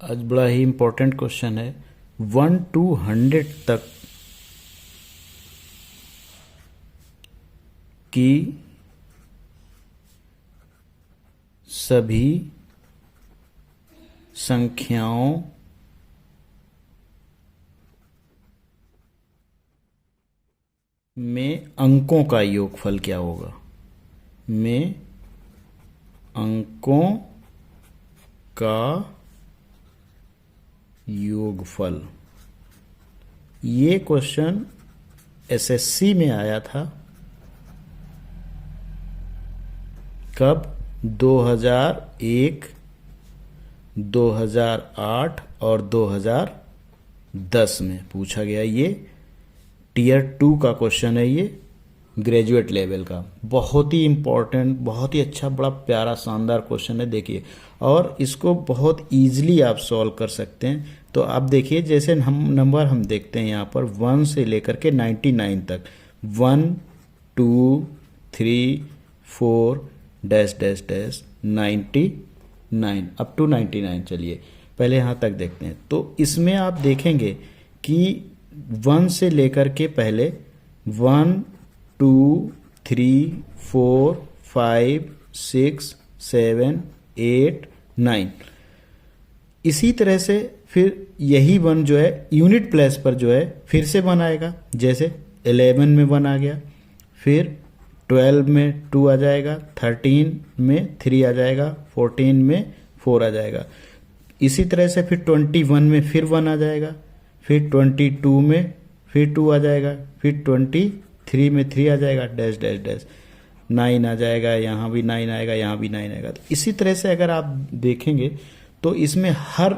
आज बड़ा ही important question है। 1 to 100 तक की सभी संख्याओं में अंकों का योगफल क्या होगा। में अंकों का योगफल। ये क्वेश्चन एसएससी में आया था। कब? 2001, 2008 और 2010 में पूछा गया। ये टीयर 2 का क्वेश्चन है। ये ग्रेजुएट लेवल का बहुत ही इम्पोर्टेंट, बहुत ही अच्छा, बड़ा प्यारा शानदार क्वेश्चन है। देखिए, और इसको बहुत इजीली आप सॉल्व कर सकते हैं। तो आप देखिए, जैसे हम नंबर हम देखते हैं यहाँ पर 1 से लेकर के 99 तक। 1 2 3 4 dash dash dash 99 up to 99। चलिए पहले यहाँ तक देखते हैं। तो इसमें आप देखेंगे कि 1 से लेकर के पहले 1 2 3 4 5 6 7 8 9। इसी तरह से फिर यही 1 जो है यूनिट प्लेस पर जो है फिर से 1 आएगा। जैसे 11 में 1 आ गया, फिर 12 में 2 आ जाएगा, 13 में 3 आ जाएगा, 14 में 4 आ जाएगा। इसी तरह से फिर 21 में फिर 1 आ जाएगा, फिर 22 में फिर 2 आ जाएगा, फिर 23 में 3 आ जाएगा, डैश डैश डैश 9 आ जाएगा, यहाँ भी 9 आएगा, यहाँ भी 9 आएगा। तो इसी तरह से अगर आप देखेंगे तो इसमें हर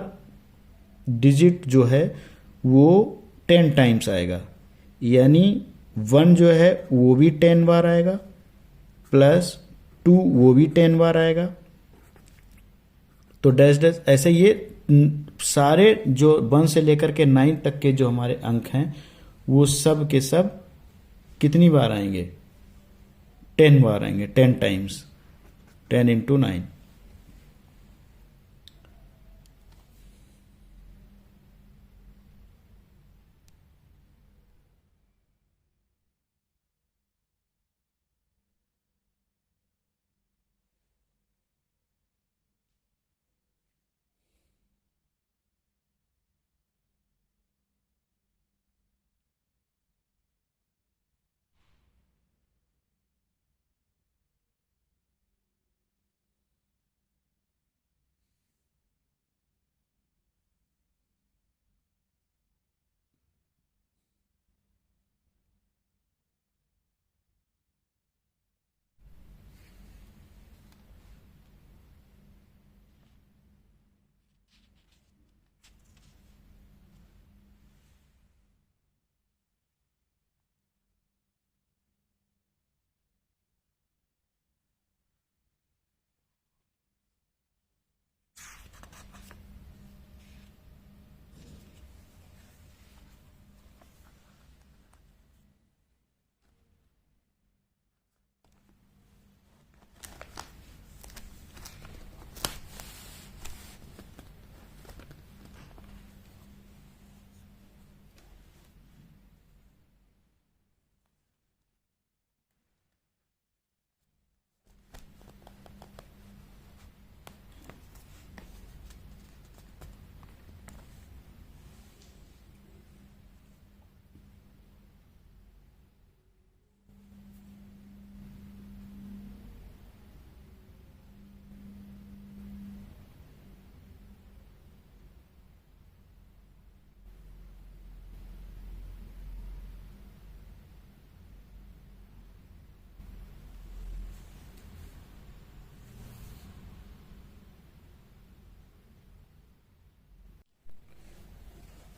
डिजिट जो है वो 10 टाइम्स आएगा। यानी 1 जो है वो भी 10 बार आएगा, प्लस 2 वो भी 10 बार आएगा। तो डैश डैश ऐसे ये सारे जो 1 से लेकर के 9 तक के जो हमारे अंक हैं वो सब के सब कितनी बार आएंगे? 10 बार आएंगे, 10 टाइम्स, 10 इंटू 9।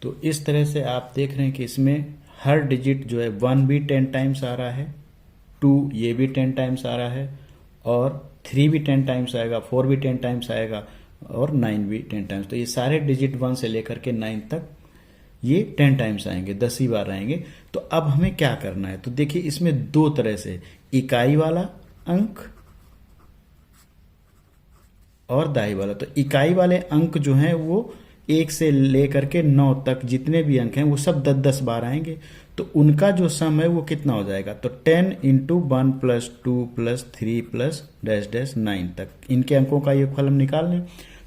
तो इस तरह से आप देख रहे हैं कि इसमें हर डिजिट जो है 1 भी 10 टाइम्स आ रहा है, 2 ये भी 10 टाइम्स आ रहा है, और 3 भी 10 टाइम्स आएगा, 4 भी 10 टाइम्स आएगा, और 9 भी 10 टाइम्स। तो ये सारे डिजिट 1 से लेकर के 9 तक ये 10 टाइम्स आएंगे, 10 ही बार आएंगे। तो अब हमें क्या करना है? तो देखिए, इसमें 2 तरह से, इकाई वाला अंक और दाई वाला। तो इकाई वाले अंक जो हैं वो 1 से लेकर के 9 तक जितने भी अंक हैं वो सब 10-10 बार आएंगे, तो उनका जो सम है वो कितना हो जाएगा, तो 10 into 1 plus 2 plus 3 plus dash dash 9 तक, इनके अंकों का योगफल हम निकाल लें।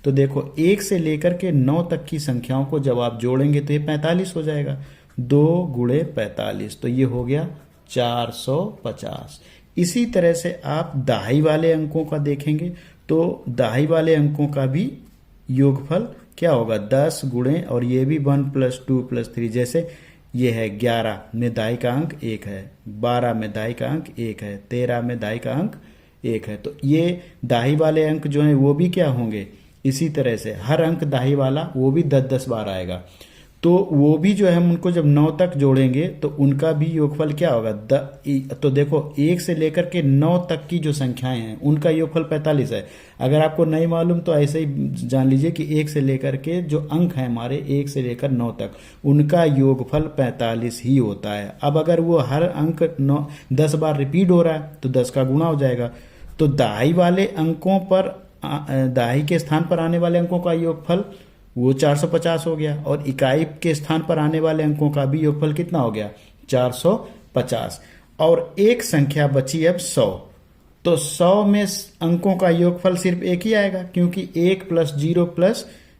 तो देखो 1 से लेकर के 9 तक की संख्याओं को जब आप जोड़ेंगे तो ये 45 हो जाएगा, 2 गुणे 45, तो ये हो गया 450। इसी तरह से आप दहाई वाले अंकों का देखेंगे तो दहाई वाले अंकों का भी योगफल क्या होगा, 10 गुणे, और ये भी 1 प्लस 2 प्लस 3, जैसे ये है 11 में दाई का अंक 1 है, 12 में दाई का अंक 1 है, 13 में दाई का अंक 1 है, तो ये दाई वाले अंक जो हैं वो भी क्या होंगे, इसी तरह से हर अंक दाई वाला वो भी 10-10 बार आएगा, तो वो भी जो है हम उनको जब 9 तक जोड़ेंगे तो उनका भी योगफल क्या होगा, तो देखो 1 से लेकर के 9 तक की जो संख्याएं हैं उनका योगफल 45 है। अगर आपको नहीं मालूम तो ऐसे ही जान लीजिए कि 1 से लेकर के जो अंक हैं हमारे 1 से लेकर 9 तक उनका योगफल 45 ही होता है। अब अगर वो हर अंक 10 बार रिपीट हो रहा है तो 10 का गुणा हो जाएगा, तो दहाई वाले अंकों पर दहाई के स्थान पर आने वाले अंकों का योगफल वो 450 हो गया, और इकाई के स्थान पर आने वाले अंकों का भी योगफल कितना हो गया, 450। और एक संख्या बची अब 100, तो 100 में अंकों का योगफल सिर्फ एक ही आएगा, क्योंकि 1 प्लस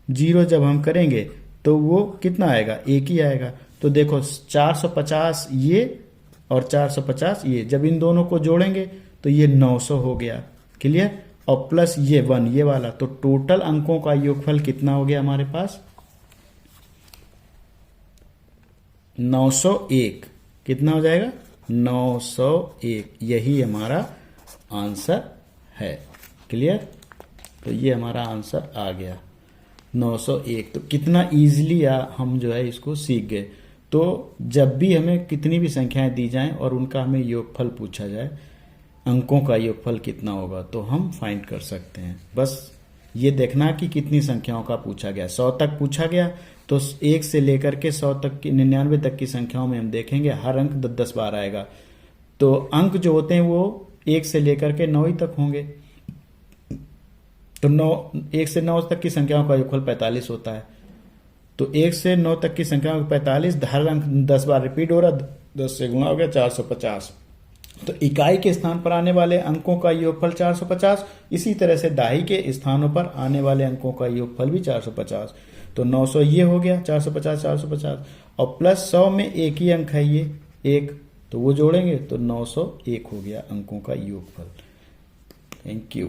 0 जब हम करेंगे तो वो कितना आएगा, एक ही आएगा। तो देखो 450 ये और 450 ये, जब इन दोनों को जोड़ेंगे तो ये 900 हो गया, क्लियर, और प्लस ये 1 ये वाला, तो टोटल अंकों का योगफल कितना हो गया हमारे पास, 901। कितना हो जाएगा, 901, यही हमारा आंसर है, क्लियर। तो ये हमारा आंसर आ गया 901। तो कितना इजीली हम जो है इसको सीख गए। तो जब भी हमें कितनी भी संख्याएं दी जाएं और उनका हमें योगफल पूछा जाए, अंकों का योगफल कितना होगा, तो हम फाइंड कर सकते हैं। बस ये देखना कि कितनी संख्याओं का पूछा गया। 100 तक पूछा गया तो 1 से लेकर के 100 तक की 99 तक की संख्याओं में हम देखेंगे हर अंक 10-10 बार आएगा। तो अंक जो होते हैं वो 1 से लेकर के 9 ही तक होंगे। तो 1 से 9 तक की संख्याओं का योगफल 45 होता है। तो 1 से 9 तक की संख्याओं का 45, हर अंक 10 बार रिपीट हो रहा, 10 से गुणा हो गया 450। तो इकाई के स्थान पर आने वाले अंकों का योगफल 450, इसी तरह से दहाई के स्थानों पर आने वाले अंकों का योगफल भी 450। तो 900 ये हो गया, 450 और प्लस 100 में एक ही अंक है ये 1, तो वो जोड़ेंगे तो 901 हो गया अंकों का योगफल। Thank you.